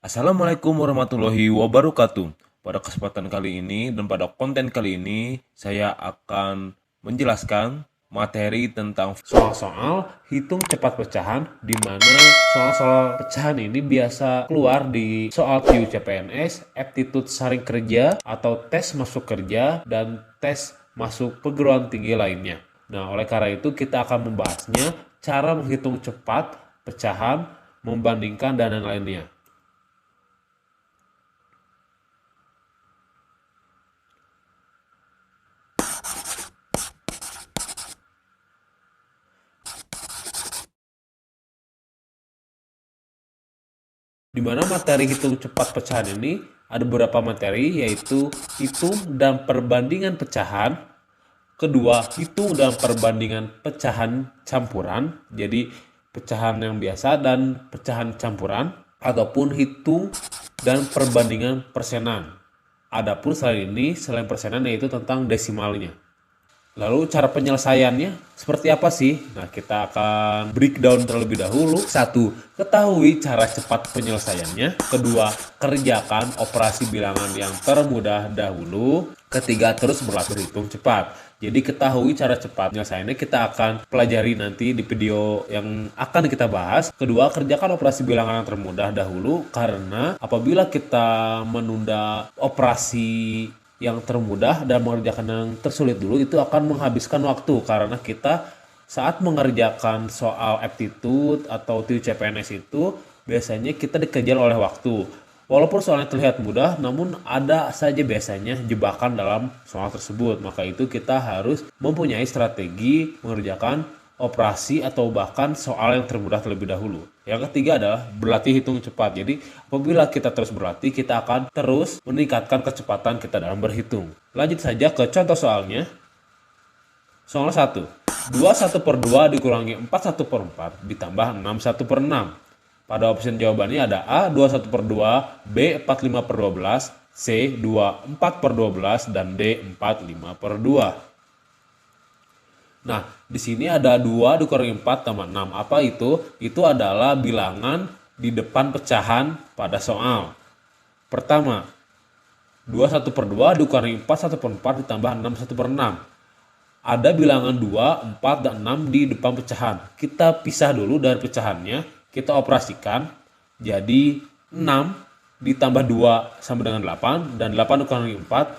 Assalamualaikum warahmatullahi wabarakatuh. Pada kesempatan kali ini dan pada konten kali ini saya akan menjelaskan materi tentang soal-soal hitung cepat pecahan, di mana soal-soal pecahan ini biasa keluar di soal QU CPNS, aptitude saring kerja atau tes masuk kerja dan tes masuk perguruan tinggi lainnya. Nah, oleh karena itu kita akan membahasnya cara menghitung cepat pecahan, membandingkan dan lain-lainnya. Di mana materi hitung cepat pecahan ini ada beberapa materi, yaitu hitung dan perbandingan pecahan. Kedua, hitung dan perbandingan pecahan campuran, jadi pecahan yang biasa dan pecahan campuran, ataupun hitung dan perbandingan persenan. Adapun selain persenan, yaitu tentang desimalnya. Lalu cara penyelesaiannya seperti apa sih? Nah, kita akan breakdown terlebih dahulu. 1. Ketahui cara cepat penyelesaiannya. Kedua, kerjakan operasi bilangan yang termudah dahulu. Ketiga, terus berlatih hitung cepat. Jadi ketahui cara cepat penyelesaiannya kita akan pelajari nanti di video yang akan kita bahas. Kedua, kerjakan operasi bilangan yang termudah dahulu, karena apabila kita menunda operasi yang termudah dan mengerjakan yang tersulit dulu, itu akan menghabiskan waktu, karena kita saat mengerjakan soal aptitude atau TU CPNS itu biasanya kita dikejar oleh waktu. Walaupun soalnya terlihat mudah, namun ada saja biasanya jebakan dalam soal tersebut. Maka itu kita harus mempunyai strategi mengerjakan operasi atau bahkan soal yang termudah terlebih dahulu. Yang ketiga adalah berlatih hitung cepat. Jadi apabila kita terus berlatih, kita akan terus meningkatkan kecepatan kita dalam berhitung. Lanjut saja ke contoh soalnya. Soal 1. 21/2 dikurangi 41/4 ditambah 61/6. Pada opsi jawabannya ada A 21/2, B 45/12, C 24/12, dan D 45/2. Nah, di sini ada 2 dikurangi 4 tambah 6. Apa itu? Itu adalah bilangan di depan pecahan pada soal. Pertama, 21/2 dikurangi 41/4 ditambah 61/6. Ada bilangan 2, 4, dan 6 di depan pecahan. Kita pisah dulu dari pecahannya, kita operasikan. Jadi 6 ditambah 2 sama dengan 8, dan 8 dikurangi 4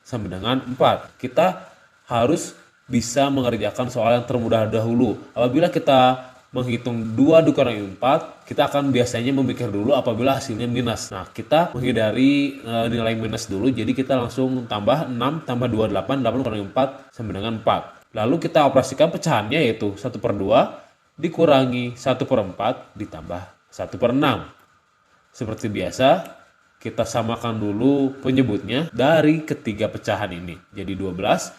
sama dengan 4. Kita harus bisa mengerjakan soal yang termudah dahulu. Apabila kita menghitung 2 dikurangi 4, kita akan biasanya memikir dulu apabila hasilnya minus. Nah, kita menghindari nilai minus dulu, jadi kita langsung tambah 6 tambah 2, 8, 8 kurangi 4 sama dengan 4. Lalu kita operasikan pecahannya, yaitu 1/2 dikurangi 1/4 ditambah 1/6. Seperti biasa, kita samakan dulu penyebutnya dari ketiga pecahan ini. Jadi 12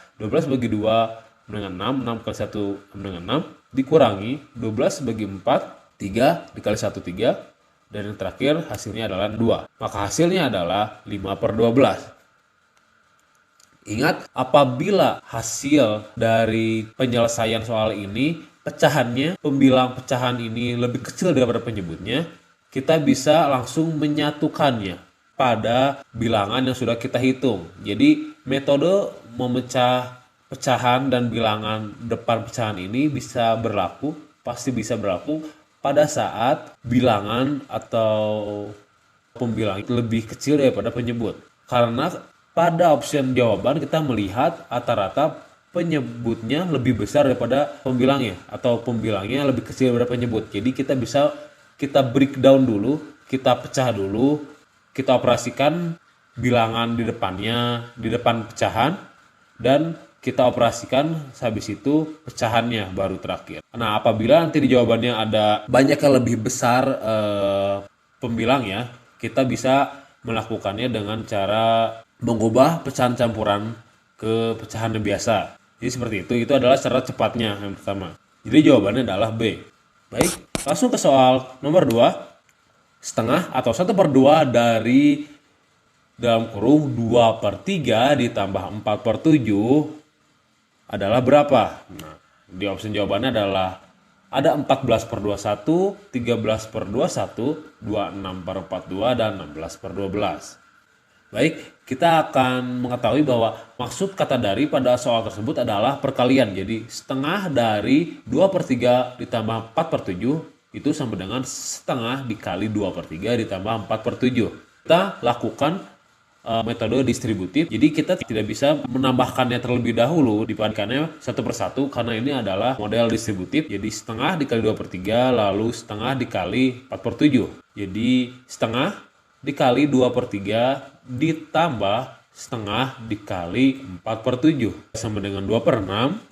bagi 2 dengan 6, 6 kali 1 sama dengan 6, dikurangi 12 bagi 4, 3 dikali 1, 3, dan yang terakhir hasilnya adalah 2. Maka hasilnya adalah 5/12. Ingat, apabila hasil dari penyelesaian soal ini, pecahannya, pembilang pecahan ini lebih kecil daripada penyebutnya, kita bisa langsung menyatukannya pada bilangan yang sudah kita hitung. Jadi metode memecah pecahan dan bilangan depan pecahan ini pasti bisa berlaku pada saat bilangan atau pembilang lebih kecil daripada penyebut. Karena pada opsi jawaban kita melihat rata-rata penyebutnya lebih besar daripada pembilangnya, atau pembilangnya lebih kecil daripada penyebut. Jadi kita breakdown dulu, kita pecah dulu, kita operasikan bilangan di depannya, di depan pecahan, dan kita operasikan habis itu pecahannya baru terakhir. Nah, apabila nanti di jawabannya ada banyak yang lebih besar pembilangnya, kita bisa melakukannya dengan cara mengubah pecahan campuran ke pecahan yang biasa. Jadi seperti itu adalah cara cepatnya yang pertama. Jadi jawabannya adalah B. Baik, langsung ke soal nomor 2. Setengah atau 1/2 dari dalam kurung 2/3 ditambah 4/7 adalah berapa? Nah, di opsi jawabannya adalah ada 14 per 21, 13 per 21, 26 per 42, dan 16 per 12. Baik, kita akan mengetahui bahwa maksud kata dari pada soal tersebut adalah perkalian. Jadi setengah dari 2 per 3 ditambah 4 per 7 itu sama dengan setengah dikali 2 per 3 ditambah 4 per 7. Kita lakukan metode distributif, jadi kita tidak bisa menambahkannya terlebih dahulu, dibandingkannya satu persatu karena ini adalah model distributif. Jadi setengah dikali 2 per 3 lalu setengah dikali 4 per 7. Jadi setengah dikali 2 per 3 ditambah setengah dikali 4 per 7 sama dengan 2 per 6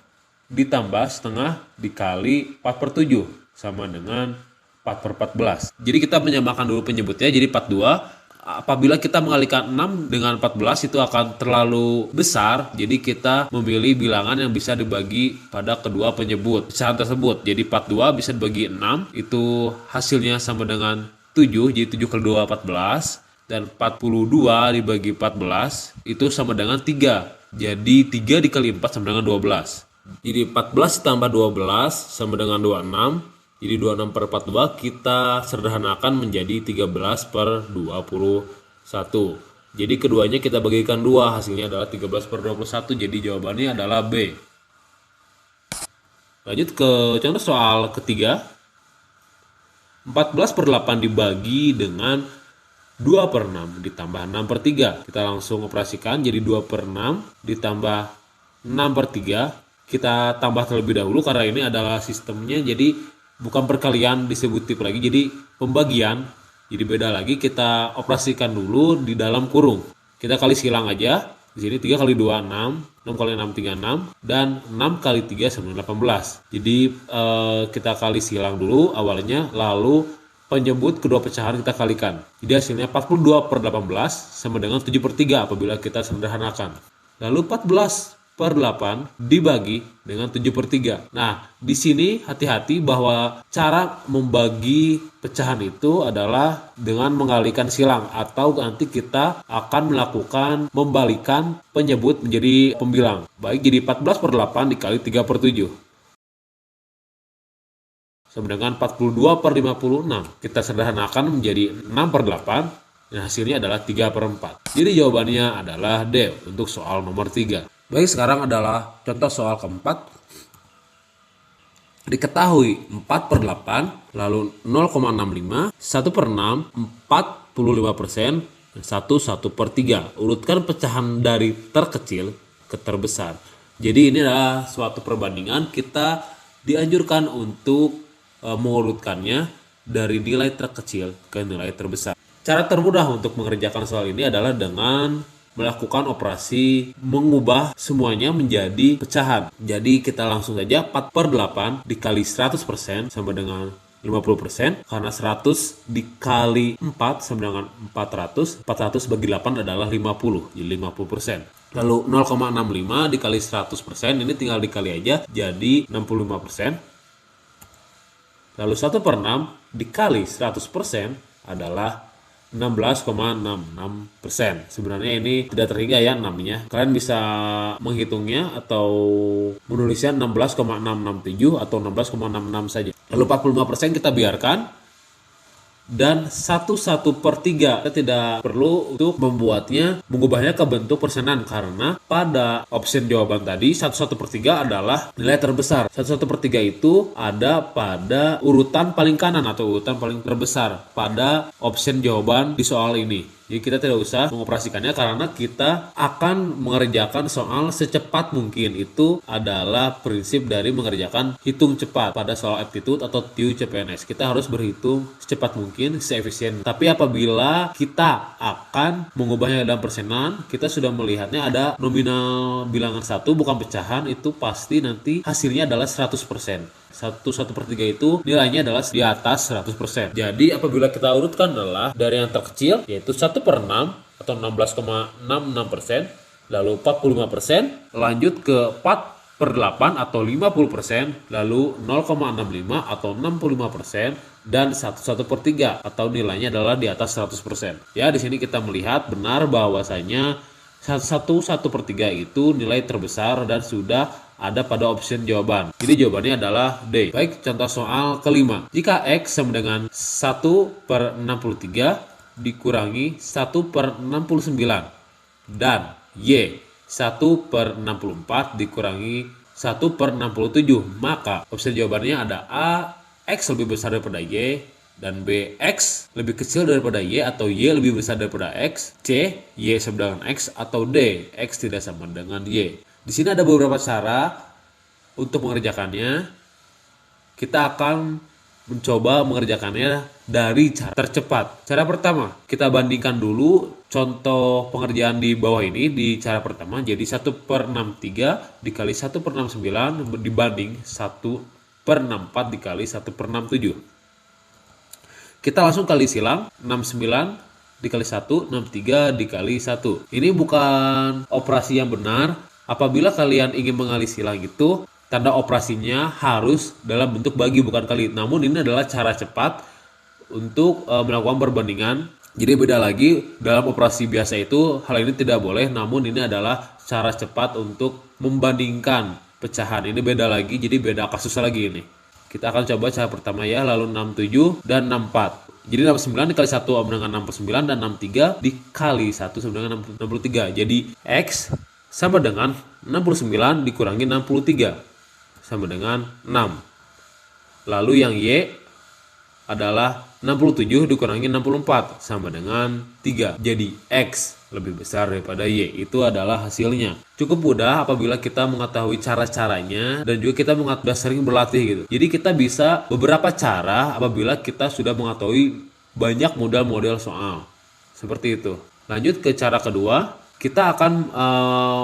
ditambah setengah dikali 4 per 7 sama dengan 4 per 14. Jadi kita menyamakan dulu penyebutnya, jadi 42. Apabila kita mengalihkan 6 dengan 14 itu akan terlalu besar, jadi kita memilih bilangan yang bisa dibagi pada kedua penyebut pecahan tersebut. Jadi 42 bisa dibagi 6, itu hasilnya sama dengan 7, jadi 7 kali 2 14, dan 42 dibagi 14 itu sama dengan 3, jadi 3 dikali 4 sama dengan 12. Jadi 14 ditambah 12 sama dengan 26. Jadi 26 per 42 kita sederhanakan menjadi 13 per 21. Jadi keduanya kita bagikan 2, hasilnya adalah 13 per 21. Jadi jawabannya adalah B. Lanjut ke contoh soal ketiga. 14 per 8 dibagi dengan 2 per 6 ditambah 6 per 3. Kita langsung operasikan, jadi 2 per 6 ditambah 6 per 3. Kita tambah terlebih dahulu karena ini adalah sistemnya, jadi bukan perkalian distributif lagi, jadi pembagian. Jadi beda lagi, kita operasikan dulu di dalam kurung. Kita kali silang aja. Di sini 3 kali 2 6, 6 kali 6 36, dan 6 kali 3 sama dengan 18. Jadi kita kali silang dulu awalnya, lalu penyebut kedua pecahan kita kalikan. Jadi hasilnya 42 per 18 sama dengan 7 per 3 apabila kita sederhanakan. Lalu 14 per 8 dibagi dengan 7 per 3. Nah, di sini hati-hati bahwa cara membagi pecahan itu adalah dengan mengalihkan silang, atau nanti kita akan melakukan membalikan penyebut menjadi pembilang. Baik, jadi 14 per 8 dikali 3 per 7. Sama dengan 42 per 56. Kita sederhanakan menjadi 6 per 8. Dan hasilnya adalah 3 per 4. Jadi jawabannya adalah D untuk soal nomor 3. Baik, sekarang adalah contoh soal keempat. Diketahui 4 per 8, lalu 0,65, 1 per 6, 45%, dan 1 per 3. Urutkan pecahan dari terkecil ke terbesar. Jadi ini adalah suatu perbandingan, kita dianjurkan untuk mengurutkannya dari nilai terkecil ke nilai terbesar. Cara termudah untuk mengerjakan soal ini adalah dengan melakukan operasi mengubah semuanya menjadi pecahan. Jadi kita langsung saja 4 per 8 dikali 100% sama dengan 50%. Karena 100 dikali 4 sama dengan 400. 400 bagi 8 adalah 50, jadi 50%. Lalu 0,65 dikali 100%, ini tinggal dikali aja, jadi 65%. Lalu 1 per 6 dikali 100% adalah 16,66%. Sebenarnya ini tidak terhingga ya 6-nya. Kalian bisa menghitungnya atau menulisnya 16,667 atau 16,66 saja. Lalu 45% kita biarkan. Dan 1 per 3 kita tidak perlu untuk mengubahnya ke bentuk persenan, karena pada opsi jawaban tadi 1 per 3 adalah nilai terbesar. 1 per 3 itu ada pada urutan paling kanan atau urutan paling terbesar pada opsi jawaban di soal ini. Jadi kita tidak usah mengoperasikannya karena kita akan mengerjakan soal secepat mungkin. Itu adalah prinsip dari mengerjakan hitung cepat pada soal aptitude atau TIU CPNS. Kita harus berhitung secepat mungkin, seefisien. Tapi apabila kita akan mengubahnya dalam persenan, kita sudah melihatnya ada nominal bilangan 1 bukan pecahan, itu pasti nanti hasilnya adalah 100%. 1 per 3 itu nilainya adalah di atas 100%. Jadi apabila kita urutkan adalah dari yang terkecil, yaitu 1 per 6 atau 16,66%, lalu 45%, lanjut ke 4 per 8 atau 50%, lalu 0,65 atau 65%, dan 1 per 3 atau nilainya adalah di atas 100%. Ya, di sini kita melihat benar bahwasanya 1 per 3 itu nilai terbesar dan sudah ada pada option jawaban. Jadi jawabannya adalah D. Baik, contoh soal kelima. Jika X sama dengan 1/63 dikurangi 1/69 dan Y 1/64 dikurangi 1/67, maka opsi jawabannya ada A, X lebih besar daripada Y, dan B, X lebih kecil daripada Y atau Y lebih besar daripada X, C, Y sama dengan X, atau D, X tidak sama dengan Y. Di sini ada beberapa cara untuk mengerjakannya. Kita akan mencoba mengerjakannya dari cara tercepat. Cara pertama, kita bandingkan dulu contoh pengerjaan di bawah ini di cara pertama. Jadi 1/63 dikali 1/69 dibanding 1/64 dikali 1/67. Kita langsung kali silang, 69 dikali 1, 63 dikali 1. Ini bukan operasi yang benar. Apabila kalian ingin mengali silang itu, tanda operasinya harus dalam bentuk bagi bukan kali. Namun ini adalah cara cepat untuk melakukan perbandingan. Jadi beda lagi, dalam operasi biasa itu hal ini tidak boleh. Namun ini adalah cara cepat untuk membandingkan pecahan. Ini beda lagi, jadi beda kasus lagi ini. Kita akan coba cara pertama ya, lalu 67 dan 64. Jadi 69 dikali 1 sama dengan 69 dan 63 dikali 1 sama dengan 63. Jadi X sama dengan 69 dikurangi 63 sama dengan 6. Lalu yang Y adalah 67 dikurangi 64 sama dengan 3. Jadi X lebih besar daripada Y. Itu adalah hasilnya. Cukup mudah apabila kita mengetahui cara-caranya dan juga kita sudah sering berlatih gitu. Jadi kita bisa beberapa cara apabila kita sudah mengetahui banyak model-model soal. Seperti itu. Lanjut ke cara kedua. Kita akan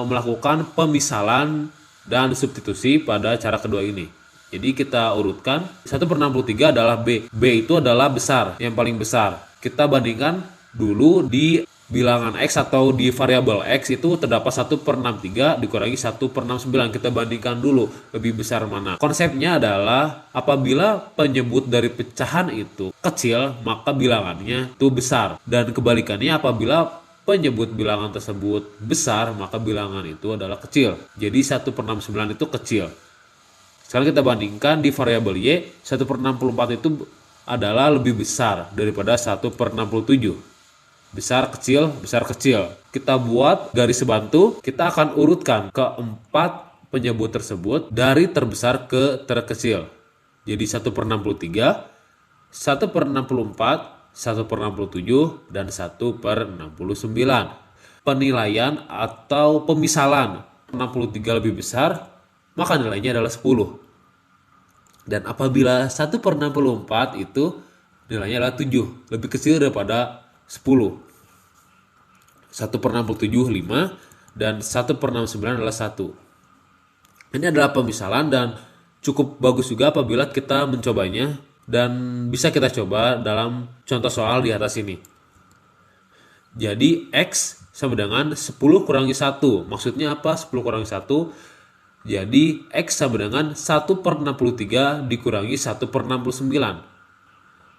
melakukan pemisalan dan substitusi pada cara kedua ini. Jadi kita urutkan 1/63 adalah B. B itu adalah besar, yang paling besar. Kita bandingkan dulu di bilangan X atau di variabel X itu terdapat 1/63 dikurangi 1/69. Kita bandingkan dulu lebih besar mana. Konsepnya adalah apabila penyebut dari pecahan itu kecil, maka bilangannya itu besar. Dan kebalikannya apabila penyebut bilangan tersebut besar, maka bilangan itu adalah kecil. Jadi 1/69 itu kecil. Sekarang kita bandingkan di variabel Y, 1/64 itu adalah lebih besar daripada 1/67. Besar, kecil, besar, kecil. Kita buat garis bantu, kita akan urutkan keempat penyebut tersebut dari terbesar ke terkecil. Jadi 1/63, 1/64, 1/67, dan 1/69. Penilaian atau pemisalan 63 lebih besar, maka nilainya adalah 10. Dan apabila 1/64 itu nilainya adalah 7, lebih kecil daripada 10. 1/67 5 dan 1/69 adalah 1. Ini adalah pemisalan dan cukup bagus juga apabila kita mencobanya dan bisa kita coba dalam contoh soal di atas ini. Jadi X sama dengan 10 kurangi 1. Maksudnya apa 10 kurangi 1? Jadi X sama dengan 1/63 dikurangi 1/69.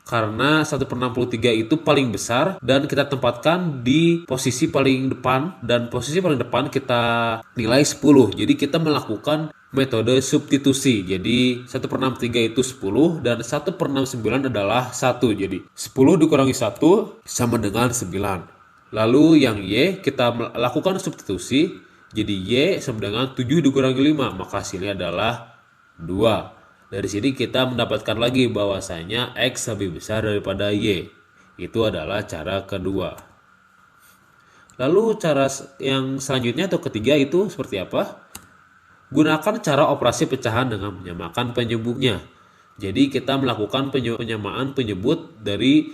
Karena 1/63 itu paling besar dan kita tempatkan di posisi paling depan, dan posisi paling depan kita nilai 10. Jadi kita melakukan metode substitusi. Jadi 1/63 itu 10 dan 1/69 adalah 1. Jadi 10 dikurangi 1 sama dengan 9. Lalu yang Y kita lakukan substitusi. Jadi Y sama dengan 7 dikurangi 5, maka hasilnya adalah 2. Dari sini kita mendapatkan lagi bahwasanya X lebih besar daripada Y. Itu adalah cara kedua. Lalu cara yang selanjutnya atau ketiga itu seperti apa? Gunakan cara operasi pecahan dengan menyamakan penyebutnya. Jadi kita melakukan penyamaan penyebut dari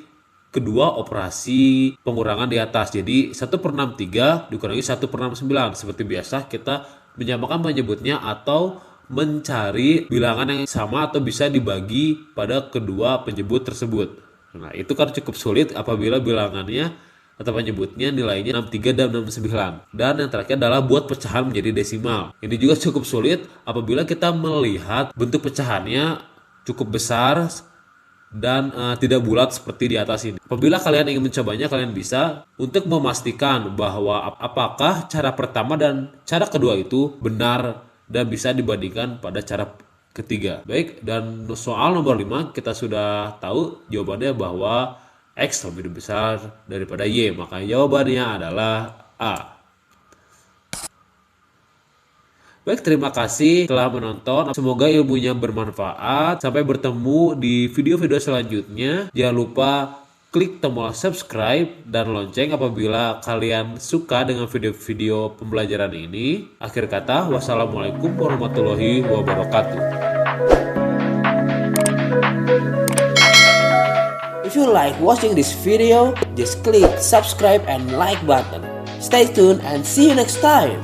kedua operasi pengurangan di atas. Jadi 1/63 dikurangi 1/69. Seperti biasa kita menyamakan penyebutnya atau mencari bilangan yang sama atau bisa dibagi pada kedua penyebut tersebut. Nah, itu kan cukup sulit apabila bilangannya atau penyebutnya nilainya 63 dan 69. Dan yang terakhir adalah buat pecahan menjadi desimal. Ini juga cukup sulit apabila kita melihat bentuk pecahannya cukup besar dan tidak bulat seperti di atas ini. Apabila kalian ingin mencobanya, kalian bisa untuk memastikan bahwa apakah cara pertama dan cara kedua itu benar dan bisa dibandingkan pada cara ketiga. Baik, dan soal nomor 5 kita sudah tahu jawabannya bahwa X lebih besar daripada Y, maka jawabannya adalah A. Baik, terima kasih telah menonton. Semoga ilmunya bermanfaat. Sampai bertemu di video-video selanjutnya. Jangan lupa klik tombol subscribe dan lonceng apabila kalian suka dengan video-video pembelajaran ini. Akhir kata, wassalamualaikum warahmatullahi wabarakatuh. If you like watching this video, just click subscribe and like button. Stay tuned and see you next time.